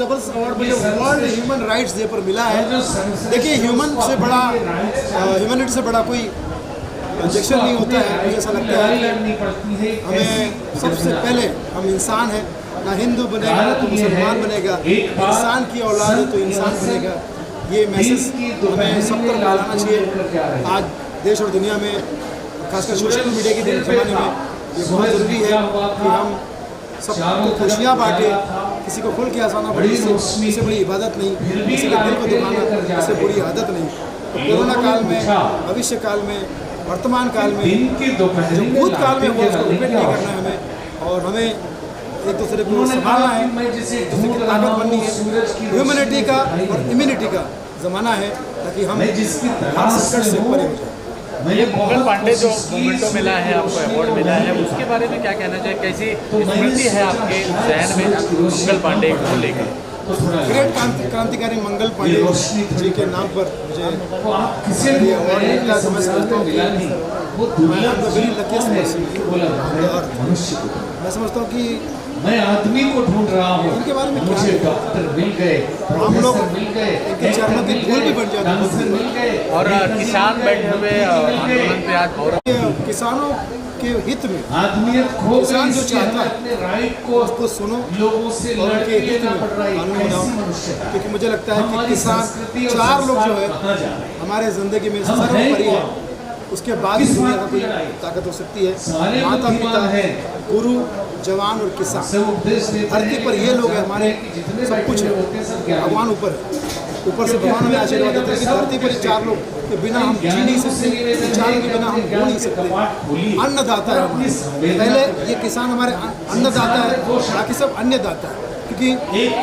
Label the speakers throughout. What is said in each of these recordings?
Speaker 1: ज़बरदस्त अवार्ड मुझे world human rights day पर मिला है। देखिए, ह्यूमैनिटी से बड़ा कोई ऑब्जेक्शन नहीं होता है। मुझे ऐसा लगता है हमें सबसे पहले हम इंसान हैं, ना हिंदू बनेगा ना तो मुसलमान बनेगा, इंसान की औलाद है तो इंसान बनेगा। ये मैसेज हमें सब तरफ फैलाना चाहिए। आज देश और दुनिया में, खासकर सोशल मीडिया के ज़माने में, ये बहुत ज़रूरी है कि हम सबको खुशियाँ बांटें। किसी को खुल के हंसाना बड़ी इससे बड़ी इबादत नहीं, किसी के दिल को दुखाना इससे बड़ी आदत नहीं। तो कोरोना काल में, भविष्य काल में, वर्तमान काल में, जो भूत काल में हुआ उसको रिपीट नहीं करना है हमें, और हमें एक दूसरे को संभालना है, दूसरे की ताकत बननी है। ह्यूमैनिटी का और इम्यूनिटी का ज़माना है ताकि हम हर संकट से परे हो जाए।
Speaker 2: ये मंगल पांडे जो मोमेंटो मिला है, आपको अवार्ड मिला है, उसके बारे में क्या कहना चाहिए? कैसी स्मृति है आपके जहन में मंगल पांडे को लेकर?
Speaker 1: ग्रेट क्रांतिकारी मंगल पांडे जी के नाम पर मुझे ये अवार्ड मिलता है। मैं समझता हूँ कि मैं समझता हूँ कि
Speaker 3: मैं आदमी को ढूंढ रहा हूँ,
Speaker 1: इनके बारे में
Speaker 3: मुझे डॉक्टर मिल गए,
Speaker 1: हम लोग
Speaker 3: मिल गए,
Speaker 1: इनके चरणों की धूल भी बन जाते हैं।
Speaker 2: और किसान बैठे हुए आंदोलन पे आज
Speaker 1: किसानों के हित में
Speaker 3: आदमियत खो
Speaker 1: किसान जो चाहता है
Speaker 3: अपने राइट को
Speaker 1: उसको सुनो
Speaker 3: लोगों से
Speaker 1: और उनके हित में कानून बनाओ। क्योंकि मुझे लगता है कि किसान, चार लोग जो है हमारे ज़िंदगी में सर्वोपरि है, उसके बाद ही दुनिया का कोई ताकत हो सकती है। माता पिता है, गुरु, जवान और किसान। धरती पर ये लोग हैं, हमारे सब कुछ है। भगवान ऊपर है, ऊपर से भगवान हमें आशीर्वाद देते हैं कि धरती पर चार लोग के बिना हम जी नहीं सकते, चार के बिना हम हो नहीं सकते। अन्नदाता है हमारे, पहले ये किसान हमारे अन्नदाता है, बाकी सब अन्यदाता है। क्योंकि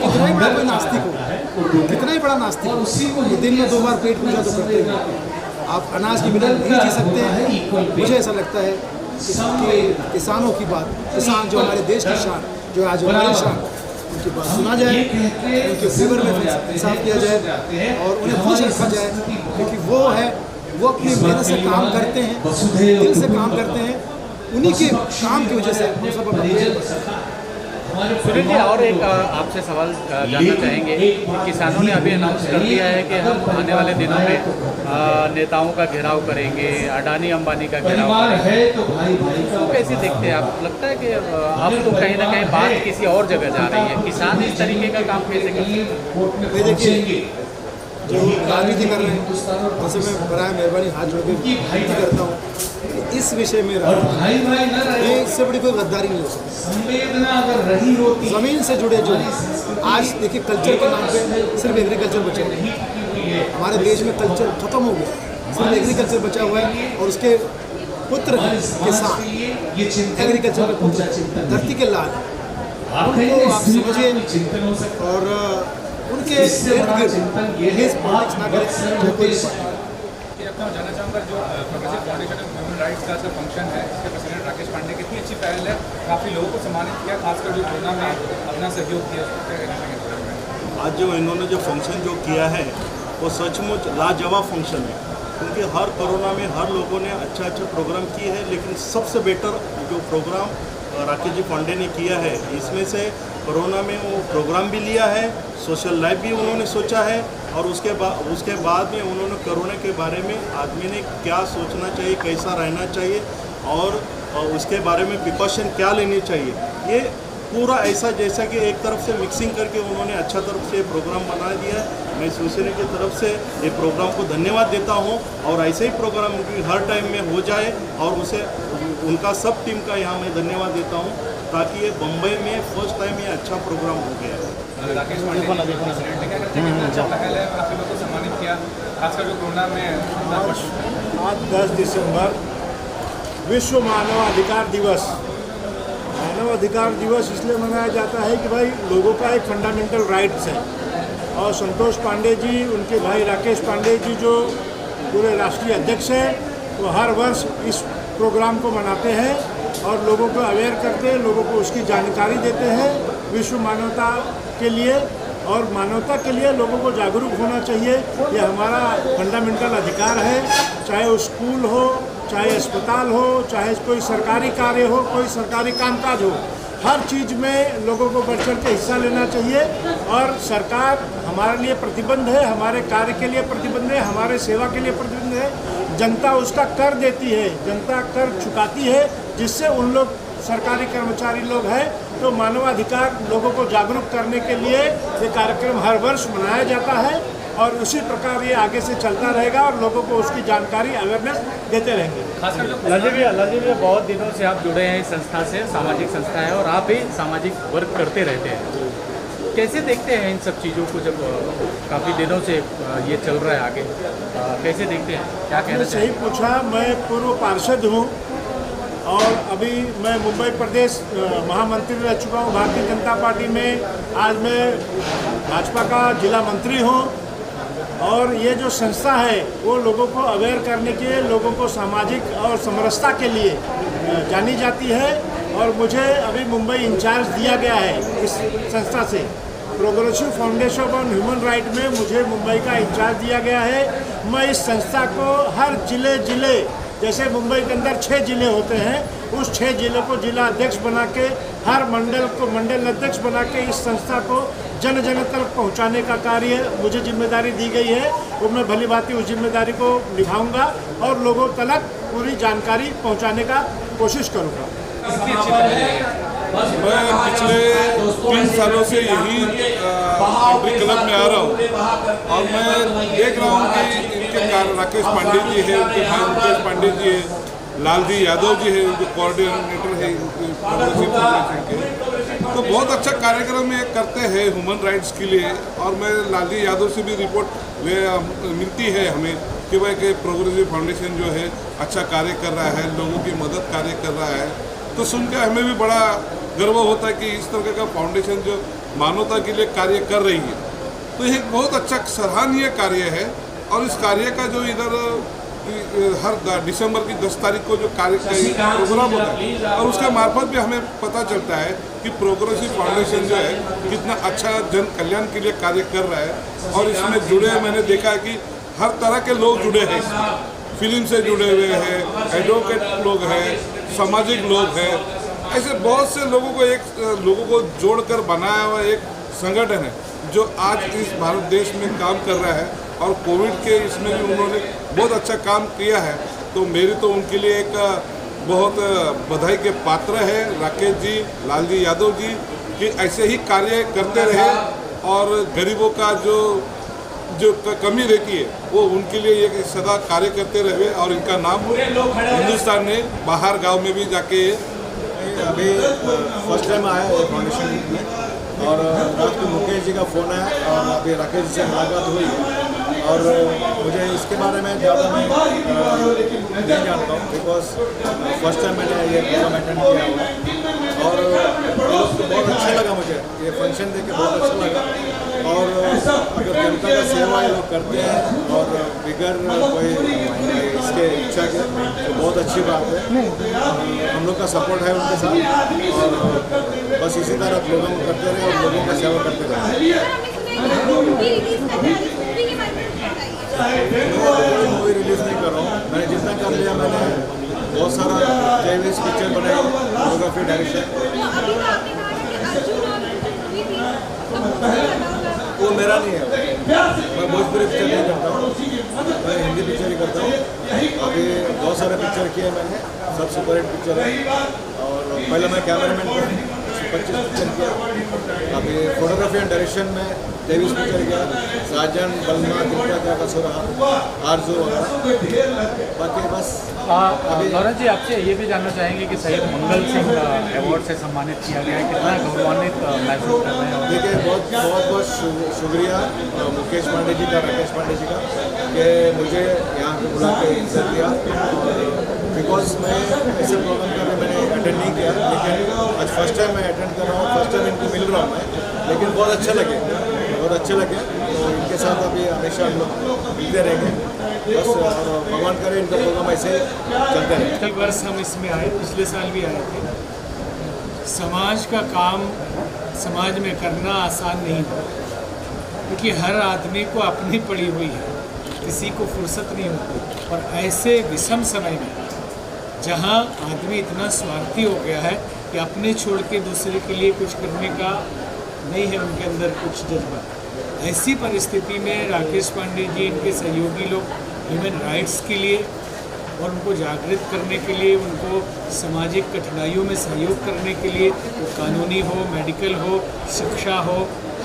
Speaker 1: कितना ही बड़ा कोई नास्तिक हो, कितना ही बड़ा नास्तिक हो, दिन में 2 बार पेट पूजा तो करते हैं। आप अनाज के बिना नहीं जी सकते हैं। मुझे ऐसा लगता है कि किसानों की बात, किसान जो हमारे देश की शान, जो आज हमारी शान, उनकी बात सुना जाए, उनके फेवर में इंसाफ किया जाए और उन्हें खुश रखा जाए। क्योंकि वो अपनी मेहनत से काम करते हैं, दिल से काम करते हैं। उन्हीं के काम की वजह से हम सब
Speaker 2: सुनील जी, और एक आपसे सवाल जानना चाहेंगे कि किसानों ने अभी अनाउंस कर दिया है कि हम आने वाले दिनों में नेताओं का घेराव करेंगे, अडानी अंबानी का घेराव करेंगे। तो कैसे देखते हैं आप? लगता है कि अब तो कहीं ना कहीं बात किसी और जगह जा रही है, किसान इस तरीके का काम कैसे करेंगे?
Speaker 1: देखिए, जो राजनीति कर रहे हैं उनसे मैं बराए मेहरबानी हाथ जोड़ के विनती करता हूँ कि इस विषय में ये इससे बड़ी कोई गद्दारी नहीं हो सकती। ज़मीन से जुड़े जो आज देखिए, कल्चर के नाम पे सिर्फ एग्रीकल्चर बचा हुआ है। हमारे देश में कल्चर खत्म हो गया, सिर्फ एग्रीकल्चर बचा हुआ है और उसके पुत्र हैं किसान, एग्रीकल्चर के पुत्र, धरती के लाल। उनको आप समझिए और उनके पॉलिटिक्स ना करें।
Speaker 4: जानना चाहूँगा, जो progressive foundation of human rights का जो फंक्शन है, इसके प्रेसिडेंट राकेश पांडे, कितनी अच्छी पहल है, काफ़ी लोगों को सम्मानित किया, खासकर जो कोरोना में अपना सहयोग किया।
Speaker 5: आज जो इन्होंने जो फंक्शन जो किया है वो सचमुच लाजवाब फंक्शन है। क्योंकि हर कोरोना में हर लोगों ने अच्छा प्रोग्राम किए हैं, लेकिन सबसे बेटर जो प्रोग्राम राकेश जी पांडे ने किया है, इसमें से कोरोना में वो प्रोग्राम भी लिया है, सोशल लाइफ भी उन्होंने सोचा है, और उसके बाद में उन्होंने कोरोना के बारे में आदमी ने क्या सोचना चाहिए, कैसा रहना चाहिए और उसके बारे में प्रिकॉशन क्या लेनी चाहिए, ये पूरा ऐसा जैसा कि एक तरफ से मिक्सिंग करके उन्होंने अच्छा तरफ से प्रोग्राम बना दिया है। मैं शिवसेना की तरफ से ये प्रोग्राम को धन्यवाद देता हूँ और ऐसे ही प्रोग्राम हर टाइम में हो जाए और उसे उनका सब टीम का यहाँ मैं धन्यवाद देता हूँ, ताकि ये बम्बई में फर्स्ट टाइम ये अच्छा प्रोग्राम हो गया है।
Speaker 4: राकेश पांडे अच्छा पहल है, काफ़ी लोगों को सम्मानित किया, खासकर जो कोरोना में।
Speaker 6: आज 10 दिसंबर विश्व मानवाधिकार दिवस। मानवाधिकार दिवस इसलिए मनाया जाता है कि भाई लोगों का एक फंडामेंटल राइट्स है, और संतोष पांडे जी, उनके भाई राकेश पांडे जी जो पूरे राष्ट्रीय अध्यक्ष हैं, वो हर वर्ष इस प्रोग्राम को मनाते हैं और लोगों को अवेयर करते हैं, लोगों को उसकी जानकारी देते हैं विश्व मानवता के लिए। और मानवता के लिए लोगों को जागरूक होना चाहिए, ये हमारा फंडामेंटल अधिकार है। चाहे वो स्कूल हो, चाहे अस्पताल हो, चाहे कोई सरकारी कार्य हो, कोई सरकारी कामकाज हो, हर चीज़ में लोगों को बढ़ चढ़ के हिस्सा लेना चाहिए और सरकार हमारे लिए प्रतिबद्ध है, हमारे कार्य के लिए प्रतिबद्ध है, हमारे सेवा के लिए प्रतिबद्ध है। जनता उसका कर देती है, जनता कर चुकाती है, जिससे उन लोग सरकारी कर्मचारी लोग हैं तो मानवाधिकार लोगों को जागरूक करने के लिए ये कार्यक्रम हर वर्ष मनाया जाता है और उसी प्रकार ये आगे से चलता रहेगा और लोगों को उसकी जानकारी अवेयरनेस देते रहेंगे।
Speaker 2: लालजी भैया बहुत दिनों से आप जुड़े हैं इस संस्था से, सामाजिक संस्था है और आप भी सामाजिक वर्क करते रहते हैं। कैसे देखते हैं इन सब चीज़ों को जब काफ़ी दिनों से ये चल रहा है आगे, कैसे देखते हैं, क्या कहना
Speaker 6: सही पूछा। मैं पूर्व पार्षद हूँ और अभी मैं मुंबई प्रदेश महामंत्री रह चुका हूँ भारतीय जनता पार्टी में। आज मैं भाजपा का जिला मंत्री हूँ और ये जो संस्था है वो लोगों को अवेयर करने के लिए, लोगों को सामाजिक और समरसता के लिए जानी जाती है और मुझे अभी मुंबई इंचार्ज दिया गया है इस संस्था से। Progressive foundation on human right में मुझे मुंबई का इंचार्ज दिया गया है। मैं इस संस्था को हर जिले जैसे मुंबई के अंदर 6 जिले होते हैं, उस 6 जिलों को जिला अध्यक्ष बना के, हर मंडल को मंडल अध्यक्ष बना के इस संस्था को जन जन तक पहुंचाने का कार्य मुझे जिम्मेदारी दी गई है। वो मैं भली भांति उस जिम्मेदारी को निभाऊंगा और लोगों तक पूरी जानकारी पहुंचाने का कोशिश करूंगा।
Speaker 7: मैं पिछले 3 सालों से यही रोटरी क्लब में आ रहा हूँ और मैं देख रहा हूँ कि इनके राकेश पांडे जी है, उनके भाई मुकेश पांडे जी है, लालजी यादव जी है, उनके कोऑर्डिनेटर है प्रोग्रेसिव फाउंडेशन के, तो बहुत अच्छा कार्यक्रम ये करते हैं ह्यूमन राइट्स के लिए। और मैं लालजी यादव से भी रिपोर्ट मिलती है हमें कि भाई कि प्रोग्रेसिव फाउंडेशन जो है अच्छा कार्य कर रहा है, लोगों की मदद कार्य कर रहा है, तो सुनकर हमें भी बड़ा गर्व होता है कि इस तरह का फाउंडेशन जो मानवता के लिए कार्य कर रही है, तो ये बहुत अच्छा सराहनीय कार्य है। और इस कार्य का जो इधर हर दिसंबर की 10 तारीख को जो कार्य प्रोग्राम होता है और उसके मार्फत भी हमें पता चलता है कि प्रोग्रेसिव फाउंडेशन जो है कितना अच्छा जन कल्याण के लिए कार्य कर रहा है। और इसमें जुड़े मैंने देखा है कि हर तरह के लोग जुड़े हैं, फिल्म से जुड़े हुए हैं, एडवोकेट लोग हैं, सामाजिक लोग हैं, ऐसे बहुत से लोगों को जोड़कर बनाया हुआ एक संगठन है जो आज इस भारत देश में काम कर रहा है। और कोविड के इसमें भी उन्होंने बहुत अच्छा काम किया है, तो मेरी तो उनके लिए एक बहुत बधाई के पात्र है राकेश जी, लालजी यादव जी, कि ऐसे ही कार्य करते रहे और गरीबों का जो कमी रहती है वो उनके लिए ये सदा कार्य करते रहे। और इनका नाम हिंदुस्तान में बाहर गांव में भी जाके
Speaker 6: अभी फर्स्ट टाइम आया है फाउंडेशन में और रात को मुकेश जी का फ़ोन आया और अभी राकेश जी से मुलाकात हुई और मुझे इसके बारे में ज़्यादा मैं नहीं जानता हूँ बिकॉज फर्स्ट टाइम मैंने ये प्रोग्राम अटेंड किया हुआ और बहुत अच्छा लगा मुझे ये फंक्शन देख के बहुत अच्छा लगा। और अगर जनता का सेवा ये लोग करते हैं और बिगर कोई इसके इच्छा के तो बहुत अच्छी बात है। हम लोग का सपोर्ट है उनके साथ और बस इसी तरह प्रोग्राम करते रहे और लोगों का सेवा करते रहे। मूवी रिलीज़ नहीं कर रहा हूँ, मैंने जितना कर लिया मैंने बहुत सारा टेलीविज पिक्चर बनाई, फोटोग्राफी, डायरेक्शन, वो मेरा नहीं है। मैं भोजपुरी पिक्चर नहीं करता हूँ, मैं हिंदी पिक्चर ही करता हूँ। अभी बहुत सारे पिक्चर किए मैंने, सब सुपरहिट पिक्चर है। और पहले मैं कैमरामैन था, 25 पिक्चर किया। अभी फोटोग्राफी एंड डायरेक्शन में 23 पिक्चर किया, साजन, बलमा, दिलका क्या कसुरा, आरजू वगैरह। बाकी बस
Speaker 2: गौरव जी आपसे ये भी जानना चाहेंगे कि शहीद मंगल सिंह अवार्ड से सम्मानित किया गया है, कितना गौरवान्वित महसूस कर रहे हैं?
Speaker 6: देखिए बहुत शुक्रिया मुकेश पांडे जी का, राकेश पांडे जी का कि मुझे यहाँ पे बुला के इज्जत दिया। बिकॉज मैं ऐसे प्रोग्राम करके मैंने अटेंड नहीं किया, लेकिन आज फर्स्ट टाइम मैं अटेंड कर रहा हूँ, फर्स्ट टाइम इनको मिल रहा हूँ मैं, लेकिन बहुत अच्छे लगे। तो इनके साथ अभी हमेशा हम लोग मिलते रहेंगे बस, और भगवान करे इनका प्रोग्राम ऐसे चलते रहे।
Speaker 8: कल वर्ष हम इसमें आए, पिछले साल भी आए थे। समाज का काम समाज में करना आसान नहीं होता, क्योंकि हर आदमी को अपनी पड़ी हुई है, किसी को फुर्सत नहीं होती। और ऐसे विषम समय में जहाँ आदमी इतना स्वार्थी हो गया है कि अपने छोड़ के दूसरे के लिए कुछ करने का नहीं है उनके अंदर कुछ जज्बा। ऐसी परिस्थिति में राकेश पांडे जी, इनके सहयोगी लोग ह्यूमन राइट्स के लिए और उनको जागृत करने के लिए, उनको सामाजिक कठिनाइयों में सहयोग करने के लिए, वो कानूनी हो, मेडिकल हो, शिक्षा हो,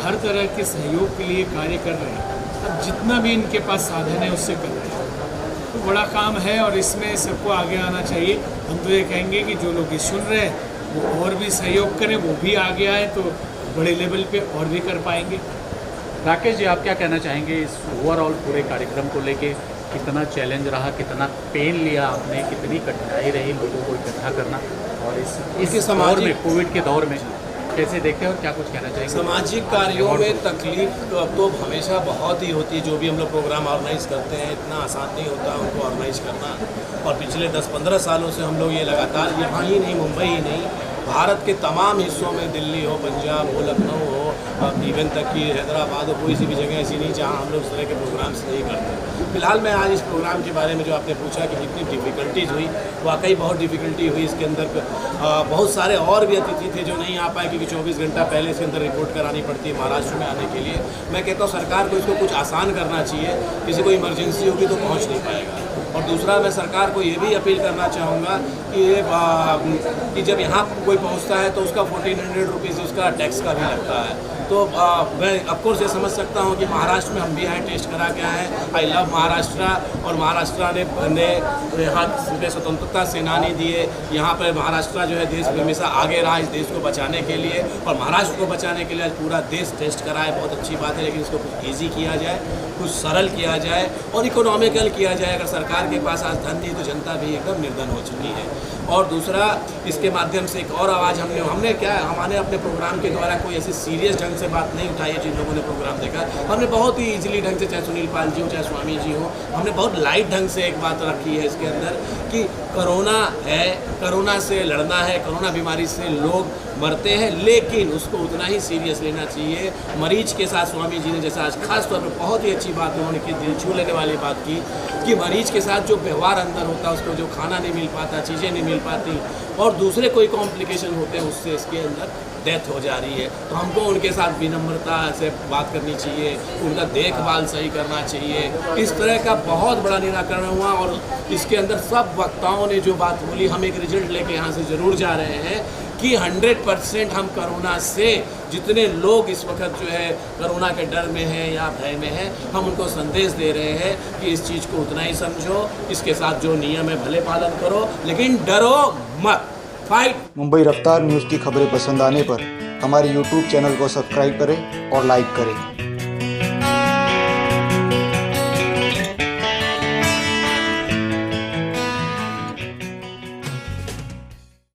Speaker 8: हर तरह के सहयोग के लिए कार्य कर रहे हैं। अब जितना भी इनके पास साधन है उससे कर रहे हैं, तो बड़ा काम है और इसमें सबको आगे आना चाहिए। हम तो ये कहेंगे कि जो लोग ये सुन रहे हैं वो और भी सहयोग करें, वो भी आगे आए तो बड़े लेवल पे और भी कर पाएंगे।
Speaker 2: राकेश जी, आप क्या कहना चाहेंगे इस ओवरऑल पूरे कार्यक्रम को लेके? कितना चैलेंज रहा, कितना पेन लिया आपने, कितनी कठिनाई रही लोगों को इकट्ठा करना, और इस दौर में, कोविड के दौर में कैसे देखते हैं और क्या कुछ कहना चाहिए?
Speaker 9: सामाजिक कार्यों में तकलीफ तो हमेशा बहुत ही होती है। जो भी हम लोग प्रोग्राम ऑर्गेनाइज करते हैं, इतना आसान नहीं होता उनको ऑर्गेनाइज करना। और पिछले 10-15 सालों से हम लोग ये लगातार, यहाँ ही नहीं, मुंबई ही नहीं, भारत के तमाम हिस्सों में, दिल्ली हो, पंजाब हो, लखनऊ हो, इवन तक कि हैदराबाद हो, कोई सी भी जगह ऐसी नहीं जहाँ हम लोग इस तरह के प्रोग्राम्स नहीं करते। फिलहाल मैं आज इस प्रोग्राम के बारे में जो आपने पूछा कि कितनी डिफ़िकल्टीज हुई, वाकई बहुत डिफ़िकल्टी हुई। इसके अंदर बहुत सारे और भी अतिथि थे जो नहीं आ पाए क्योंकि 24 घंटा पहले इसके अंदर रिपोर्ट करानी पड़ती है महाराष्ट्र में आने के लिए। मैं कहता हूँ सरकार को इसको कुछ आसान करना चाहिए। किसी को इमरजेंसी होगी तो पहुँच नहीं पाएगा। और दूसरा, मैं सरकार को ये भी अपील करना चाहूँगा कि जब यहाँ कोई पहुँचता है तो उसका 1400 रुपीज़ उसका टैक्स का भी लगता है। तो मैं ऑफकोर्स ये समझ सकता हूँ कि महाराष्ट्र में हम भी आए, टेस्ट करा के आए हैं। I love Maharashtra. और महाराष्ट्र ने यहाँ पे स्वतंत्रता सेनानी दिए। यहाँ पर महाराष्ट्र जो है देश में हमेशा आगे रहा इस देश को बचाने के लिए, और महाराष्ट्र को बचाने के लिए आज पूरा देश टेस्ट करा है। बहुत अच्छी बात है, लेकिन इसको कुछ ईजी किया जाए, कुछ सरल किया जाए और इकोनॉमिकल किया जाए। अगर सरकार के पास आज धन नहीं तो जनता भी एकदम निर्धन हो चुकी है। और दूसरा, इसके माध्यम से एक और आवाज़ हमने हमारे अपने प्रोग्राम के द्वारा कोई ऐसी सीरियस ढंग से बात नहीं उठाई है। जिन लोगों ने प्रोग्राम देखा, हमने बहुत ही इजीली ढंग से, चाहे सुनील पाल जी हो, चाहे स्वामी जी हो, हमने बहुत लाइट ढंग से एक बात रखी है इसके अंदर कि कोरोना है, कोरोना से लड़ना है, कोरोना बीमारी से लोग मरते हैं, लेकिन उसको उतना ही सीरियस लेना चाहिए। मरीज के साथ स्वामी जी ने जैसा आज खास तौर पर बहुत ही अच्छी बात उन्होंने की, दिल छू लेने वाली बात की कि मरीज के साथ जो व्यवहार अंदर होता है, उसको जो खाना नहीं मिल पाता, चीज़ें नहीं मिल पाती और दूसरे कोई कॉम्प्लिकेशन होते हैं, उससे इसके अंदर डेथ हो जा रही है। तो हमको उनके साथ विनम्रता से बात करनी चाहिए, उनका देखभाल सही करना चाहिए। इस तरह का बहुत बड़ा निराकरण हुआ और इसके अंदर सब वक्ताओं ने जो बात बोली, हम एक रिजल्ट लेके यहाँ से ज़रूर जा रहे हैं कि 100% हम कोरोना से, जितने लोग इस वक्त जो है कोरोना के डर में हैं या भय में हैं, हम उनको संदेश दे रहे हैं कि इस चीज़ को उतना ही समझो, इसके साथ जो नियम है भले पालन करो, लेकिन डरो मत। फाइट।
Speaker 10: मुंबई रफ्तार न्यूज़ की खबरें पसंद आने पर हमारे YouTube चैनल को सब्सक्राइब करें और लाइक करें।